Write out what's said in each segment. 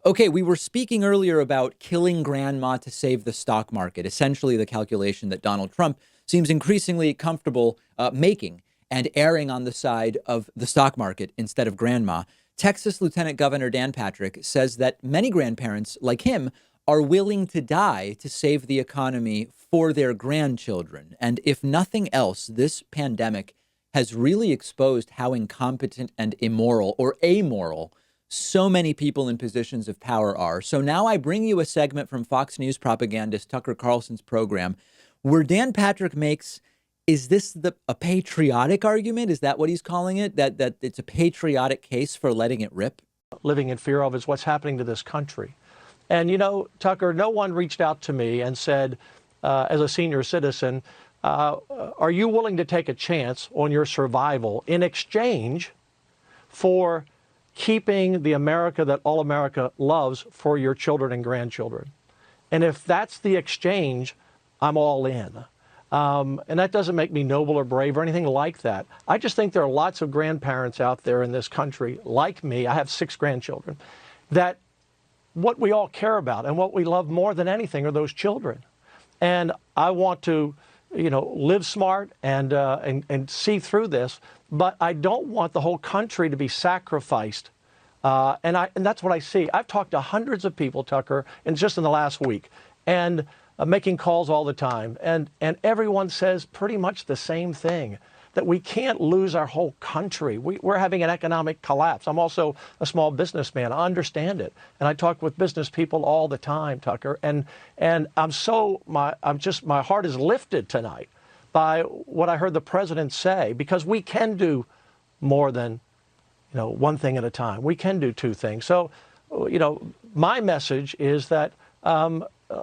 Okay, we were speaking earlier about killing grandma to save the stock market, essentially the calculation that Donald Trump seems increasingly comfortable making and erring on the side of the stock market instead of grandma. Texas Lieutenant Governor Dan Patrick says that many grandparents like him are willing to die to save the economy for their grandchildren. And if nothing else, this pandemic has really exposed how incompetent and immoral or amoral so many people in positions of power are. So now I bring you a segment from Fox News propagandist Tucker Carlson's program where Dan Patrick makes, is this a patriotic argument? Is that what he's calling it? That it's a patriotic case for letting it rip? Living in fear of is what's happening to this country. And, you know, Tucker, no one reached out to me and said, as a senior citizen, are you willing to take a chance on your survival in exchange for keeping the America that all America loves for your children and grandchildren? And if that's the exchange, I'm all in. And that doesn't make me noble or brave or anything like that. I just think there are lots of grandparents out there in this country, like me, I have 6 grandchildren, that what we all care about and what we love more than anything are those children. And I want to, you know, live smart and see through this, but I don't want the whole country to be sacrificed. And that's what I see. I've talked to hundreds of people, Tucker, and just in the last week, and making calls all the time. And everyone says pretty much the same thing, that we can't lose our whole country. We're having an economic collapse. I'm also a small businessman. I understand it. And I talk with business people all the time, Tucker. And my heart is lifted tonight by what I heard the president say, because we can do more than, you know, one thing at a time. We can do 2 things. So, you know, my message is that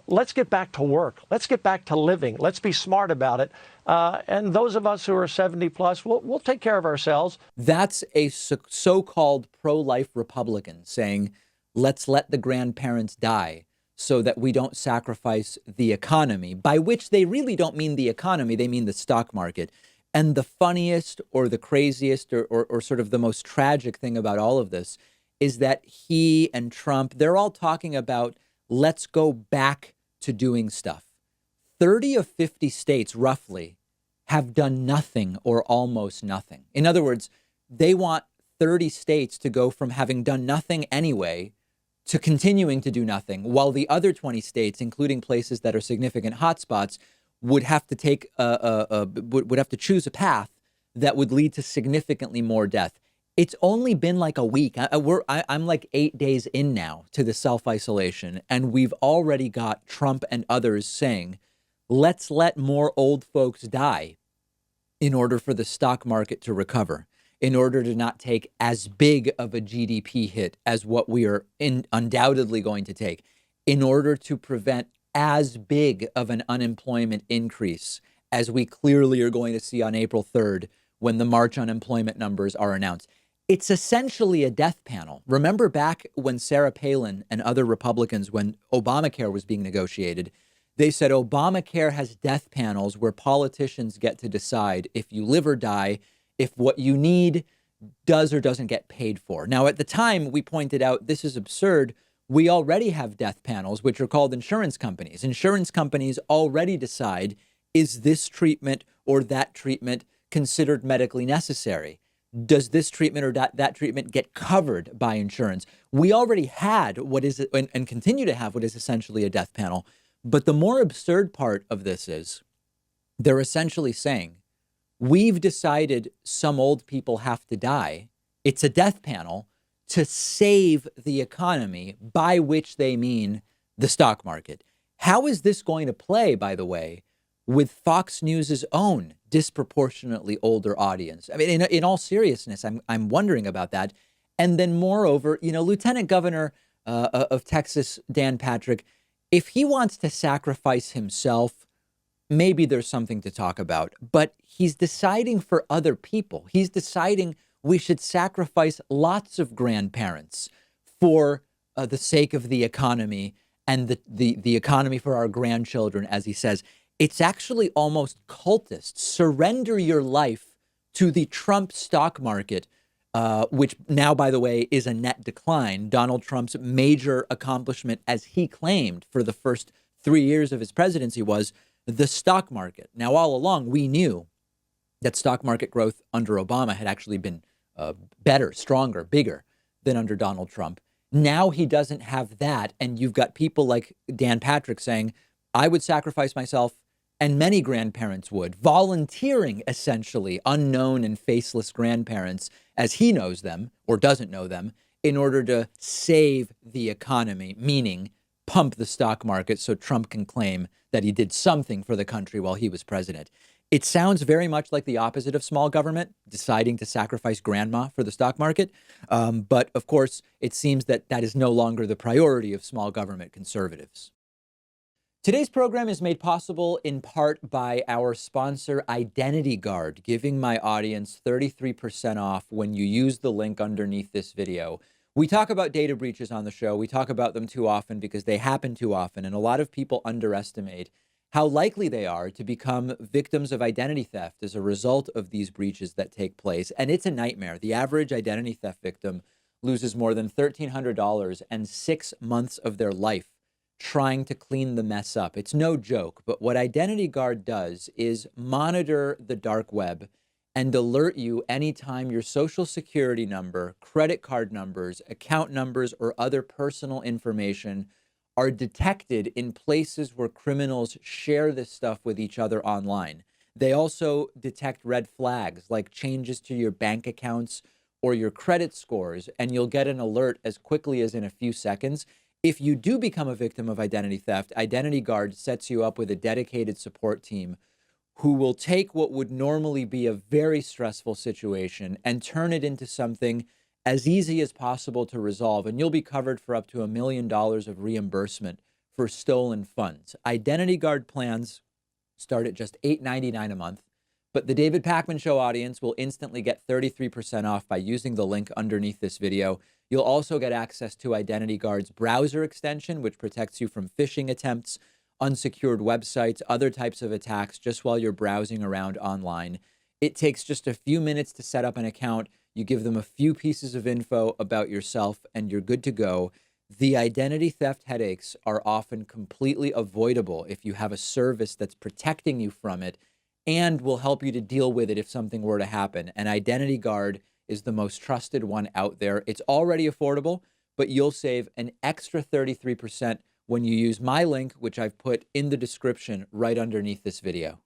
let's get back to work. Let's get back to living. Let's be smart about it. And those of us who are 70 plus, we'll take care of ourselves. That's a so-called pro-life Republican saying, let's let the grandparents die so that we don't sacrifice the economy, by which they really don't mean the economy. They mean the stock market. And the funniest or the craziest or sort of the most tragic thing about all of this is that he and Trump, they're all talking about, let's go back to doing stuff. 30 of 50 states, roughly, have done nothing or almost nothing. In other words, they want 30 states to go from having done nothing anyway to continuing to do nothing, while the other 20 states, including places that are significant hotspots, would have to take would have to choose a path that would lead to significantly more death. It's only been like a week. I'm like 8 days in now to the self-isolation, and we've already got Trump and others saying, let's let more old folks die in order for the stock market to recover, in order to not take as big of a GDP hit as what we are undoubtedly going to take, in order to prevent as big of an unemployment increase as we clearly are going to see on April 3rd when the March unemployment numbers are announced. It's essentially a death panel. Remember back when Sarah Palin and other Republicans, when Obamacare was being negotiated, they said Obamacare has death panels where politicians get to decide if you live or die, if what you need does or doesn't get paid for. Now, at the time, we pointed out this is absurd. We already have death panels, which are called insurance companies. Insurance companies already decide, is this treatment or that treatment considered medically necessary? Does this treatment or that treatment get covered by insurance? We already had what is and continue to have what is essentially a death panel. But the more absurd part of this is they're essentially saying, we've decided some old people have to die. It's a death panel to save the economy, by which they mean the stock market. How is this going to play, by the way, with Fox News's own disproportionately older audience? I mean, in all seriousness, I'm wondering about that. And then moreover, you know, Lieutenant Governor of Texas, Dan Patrick, if he wants to sacrifice himself, maybe there's something to talk about. But he's deciding for other people. He's deciding we should sacrifice lots of grandparents for the sake of the economy and the economy for our grandchildren, as he says. It's actually almost cultist. Surrender your life to the Trump stock market which now, by the way, is a net decline. Donald Trump's major accomplishment, as he claimed for the first 3 years of his presidency, was the stock market. Now, all along, we knew that stock market growth under Obama had actually been better, stronger, bigger than under Donald Trump. Now he doesn't have that. And you've got people like Dan Patrick saying, I would sacrifice myself, and many grandparents would, volunteering essentially unknown and faceless grandparents as he knows them or doesn't know them in order to save the economy, meaning pump the stock market so Trump can claim that he did something for the country while he was president. It sounds very much like the opposite of small government, deciding to sacrifice grandma for the stock market. But of course, it seems that that is no longer the priority of small government conservatives. Today's program is made possible in part by our sponsor, Identity Guard, giving my audience 33% off when you use the link underneath this video. We talk about data breaches on the show. We talk about them too often because they happen too often, and a lot of people underestimate how likely they are to become victims of identity theft as a result of these breaches that take place. And it's a nightmare. The average identity theft victim loses more than $1,300 and 6 months of their life trying to clean the mess up. It's no joke, but what Identity Guard does is monitor the dark web and alert you anytime your social security number, credit card numbers, account numbers, or other personal information are detected in places where criminals share this stuff with each other online. They also detect red flags like changes to your bank accounts or your credit scores, and you'll get an alert as quickly as in a few seconds. If you do become a victim of identity theft, Identity Guard sets you up with a dedicated support team who will take what would normally be a very stressful situation and turn it into something as easy as possible to resolve. And you'll be covered for up to $1 million of reimbursement for stolen funds. Identity Guard plans start at just $8.99 a month. But the David Pakman Show audience will instantly get 33% off by using the link underneath this video. You'll also get access to Identity Guard's browser extension, which protects you from phishing attempts, unsecured websites, other types of attacks just while you're browsing around online. It takes just a few minutes to set up an account. You give them a few pieces of info about yourself and you're good to go. The identity theft headaches are often completely avoidable if you have a service that's protecting you from it and will help you to deal with it if something were to happen. And Identity Guard is the most trusted one out there. It's already affordable, but you'll save an extra 33% when you use my link, which I've put in the description right underneath this video.